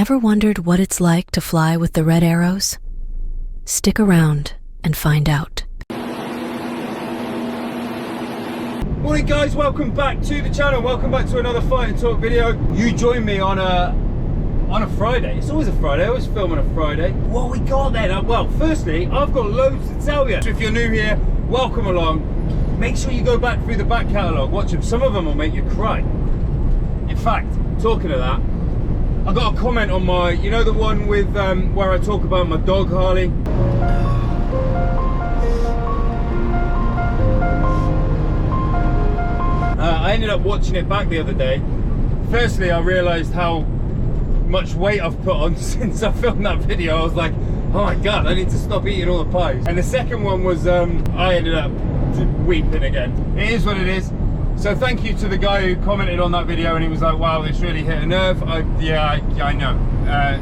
Ever wondered what it's like to fly with the red arrows? Stick around and find out. Morning guys, welcome back to the channel. Welcome back to another Fight and Talk video. You join me on a Friday. It's always a Friday. I always film on a Friday. What we got then? Well, firstly, I've got loads to tell you. So if you're new here, welcome along. Make sure you go back through the back catalogue. Watch them. Some of them will make you cry. In fact, talking of that, I got a comment on my, you know, the one with where I talk about my dog Harley. I ended up watching it back the other day. Firstly, I realised how much weight I've put on since I filmed that video. I was like, oh my god, I need to stop eating all the pies. And the second one was, I ended up weeping again. It is what it is. So thank you to the guy who commented on that video and he was like, wow, this really hit a nerve. Yeah, I know.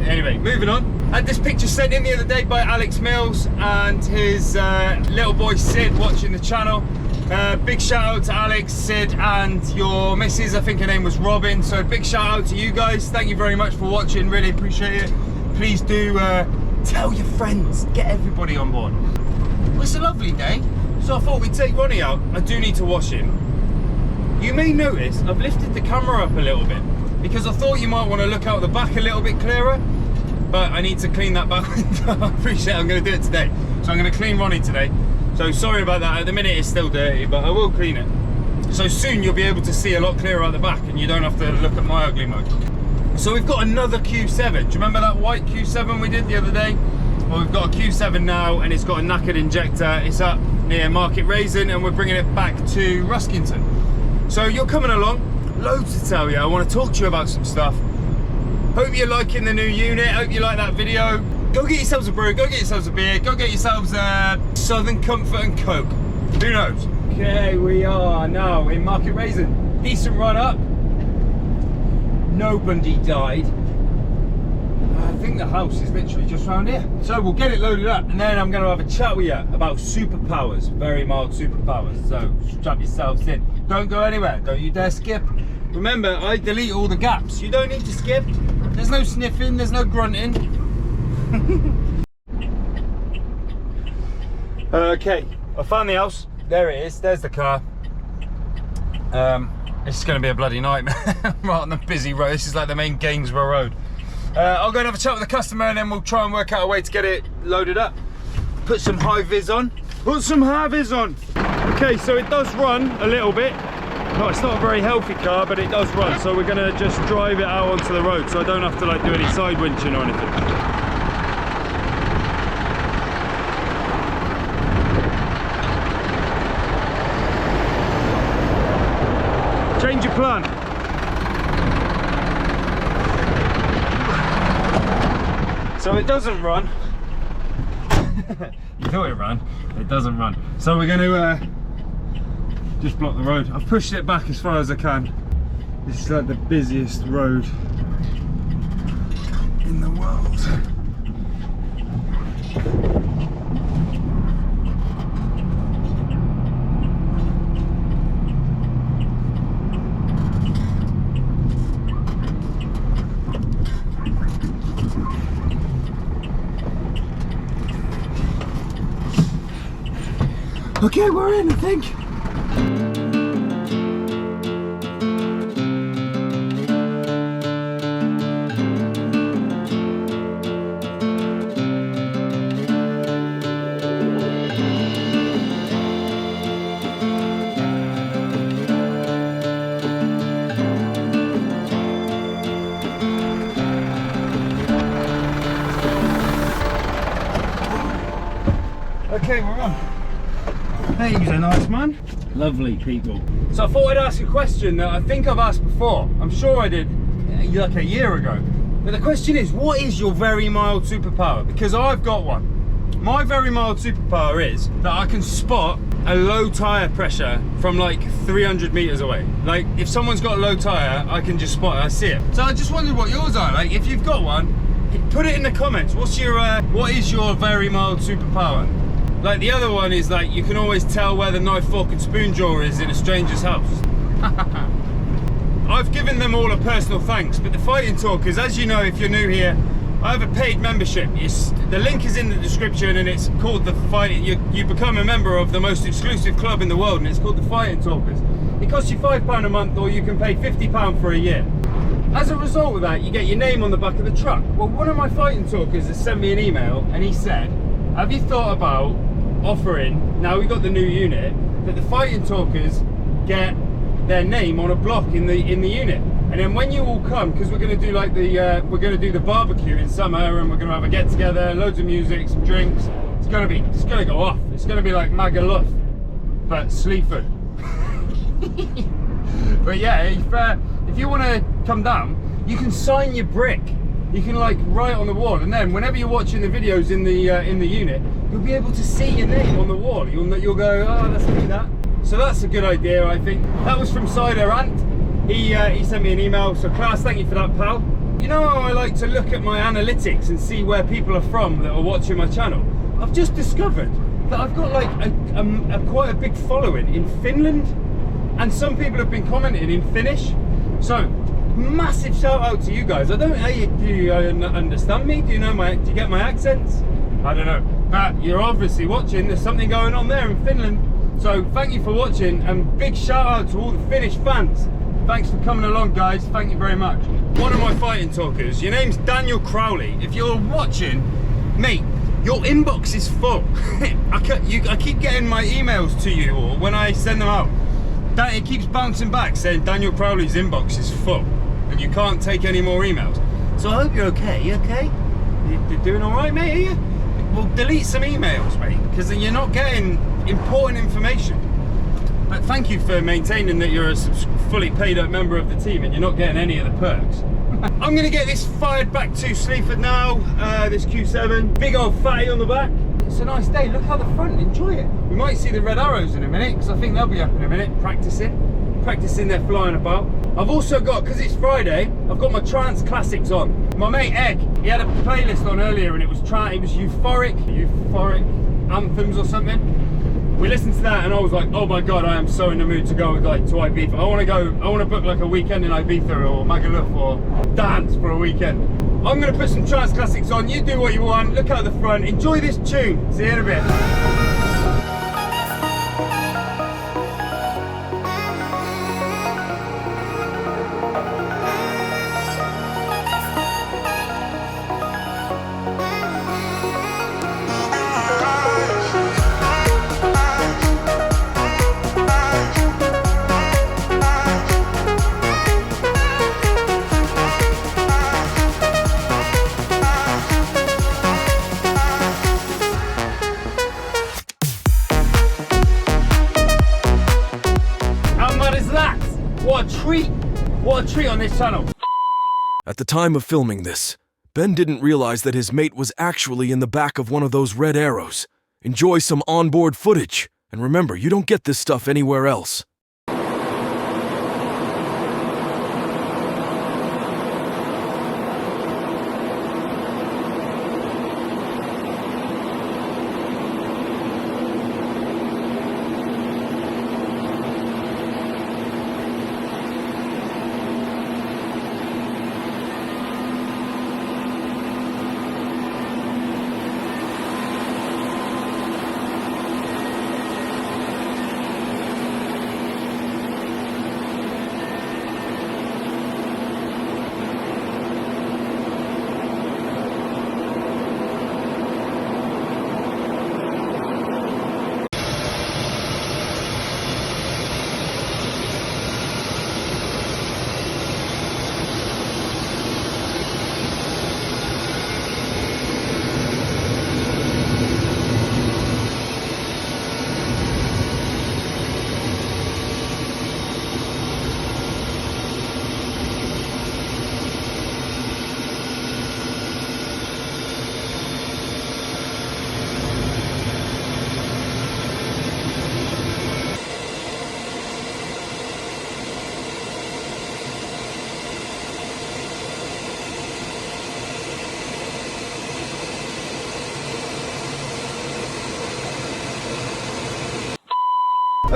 Anyway, moving on. I had this picture sent in the other day by Alex Mills and his little boy Sid watching the channel. Big shout out to Alex, Sid and your missus, I think her name was Robin. So big shout out to you guys. Thank you very much for watching, really appreciate it. Please do tell your friends, get everybody on board. Well, it's a lovely day, so I thought we'd take Ronnie out. I do need to wash him. You may notice I've lifted the camera up a little bit because I thought you might want to look out the back a little bit clearer, but I need to clean that back window. I appreciate it, I'm going to do it today. So I'm going to clean Ronnie today. So sorry about that, at the minute it's still dirty, but I will clean it. So soon you'll be able to see a lot clearer at the back and you don't have to look at my ugly mug. So we've got another Q7. Do you remember that white Q7 we did the other day? Well, we've got a Q7 now and it's got a knackered injector. It's up near Market Raisin and we're bringing it back to Ruskington. So you're coming along, loads to tell you. I want to talk to you about some stuff. Hope you're liking the new unit, hope you like that video. Go get yourselves a brew, go get yourselves a beer, go get yourselves a Southern Comfort and Coke. Who knows? Okay, we are now in Market Raisin. Decent run up. Nobody died. I think the house is literally just around here. So we'll get it loaded up and then I'm going to have a chat with you about Superpowers, very mild Superpowers. So strap yourselves in. Don't go anywhere, don't you dare skip. Remember, I delete all the gaps. You don't need to skip. There's no sniffing, there's no grunting. Okay, I found the house. There it is, there's the car. It's going to be a bloody nightmare. Right on the busy road. This is like the main Gainsborough Road. I'll go and have a chat with the customer and then we'll try and work out a way to get it loaded up. Put some high vis on. Put some high vis on. Okay, so it does run a little bit. No, it's not a very healthy car, but it does run. So we're gonna just drive it out onto the road so I don't have to like do any side winching or anything. Change your plan. So it doesn't run. You thought it ran, it doesn't run. So we're going to just block the road. I've pushed it back as far as I can. This is like the busiest road in the world. Okay, we're in, I think. Okay, we're on. He's a nice man. Lovely people. So I thought I'd ask a question that I think I've asked before. I'm sure I did like a year ago. But the question is, what is your very mild superpower? Because I've got one. My very mild superpower is that I can spot a low tire pressure from like 300 meters away. Like if someone's got a low tire, I can just spot it, I see it. So I just wondered what yours are. Like if you've got one, put it in the comments. What is your very mild superpower? Like the other one is like, you can always tell where the knife, fork and spoon drawer is in a stranger's house. I've given them all a personal thanks, but the Fighting Talkers, as you know, if you're new here, I have a paid membership. The link is in the description, and it's called the Fighting. You become a member of the most exclusive club in the world, and it's called the Fighting Talkers. It costs you £5 a month, or you can pay £50 for a year. As a result of that, you get your name on the back of the truck. Well, one of my Fighting Talkers has sent me an email, and he said, have you thought about offering, now we've got the new unit, that the Fighting Talkers get their name on a block in the unit, and then when you all come, because we're going to do like we're going to do the barbecue in summer, and we're going to have a get together, loads of music, some drinks. It's going to go off. It's going to be like Magaluf, but Sleaford. But yeah, if you want to come down, you can sign your brick. You can like write on the wall, and then whenever you're watching the videos in the unit, you'll be able to see your name on the wall. You'll go, oh, that's me, that. So that's a good idea, I think. That was from Cider Ant. He sent me an email, so class, thank you for that, pal. You know how I like to look at my analytics and see where people are from that are watching my channel? I've just discovered that I've got like quite a big following in Finland, and some people have been commenting in Finnish. So massive shout out to you guys. I don't know, do you understand me? Do you get my accents? I don't know, but you're obviously watching. There's something going on there in Finland. So thank you for watching, and big shout out to all the Finnish fans. Thanks for coming along, guys. Thank you very much. One of my Fighting Talkers, your name's Daniel Crowley. If you're watching, mate, your inbox is full. I keep getting my emails to you, or when I send them out, it keeps bouncing back saying Daniel Crowley's inbox is full and you can't take any more emails. So I hope you're okay. You okay? You're doing all right, mate, are you? Well, delete some emails, mate, because then you're not getting important information. But thank you for maintaining that you're a fully paid up member of the team and you're not getting any of the perks. I'm going to get this fired back to Sleaford now, this Q7. Big old fatty on the back. It's a nice day. Look out the front, enjoy it. We might see the red arrows in a minute, because I think they'll be up in a minute, practicing their flying about. I've also got, because it's Friday, I've got my trance classics on. My mate Egg, he had a playlist on earlier, and it was euphoric anthems or something. We listened to that, and I was like, oh my god, I am so in the mood to go like to Ibiza. I want to book like a weekend in Ibiza or Magaluf or dance for a weekend. I'm going to put some trance classics on. You do what you want. Look out the front. Enjoy this tune. See you in a bit. What a treat on this channel. At the time of filming this, Ben didn't realize that his mate was actually in the back of one of those red arrows. Enjoy some onboard footage, and remember, you don't get this stuff anywhere else.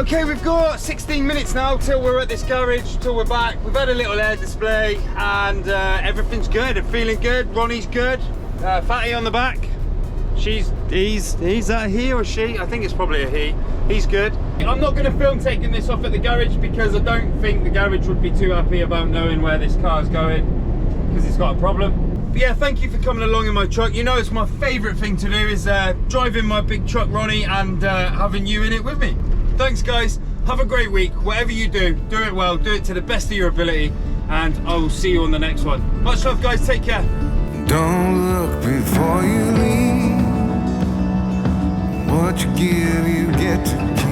Okay, we've got 16 minutes now till we're at this garage, till we're back. We've had a little air display and everything's good. I'm feeling good. Ronnie's good. Fatty on the back. He's that a he or she? I think it's probably a he. He's good. I'm not going to film taking this off at the garage because I don't think the garage would be too happy about knowing where this car's going because it's got a problem. But yeah, thank you for coming along in my truck. You know, it's my favourite thing to do is driving my big truck, Ronnie, and having you in it with me. Thanks guys, have a great week. Whatever you do it well, do it to the best of your ability, and I will see you on the next one. Much love guys, take care. Don't look before you leave. What you give, you get to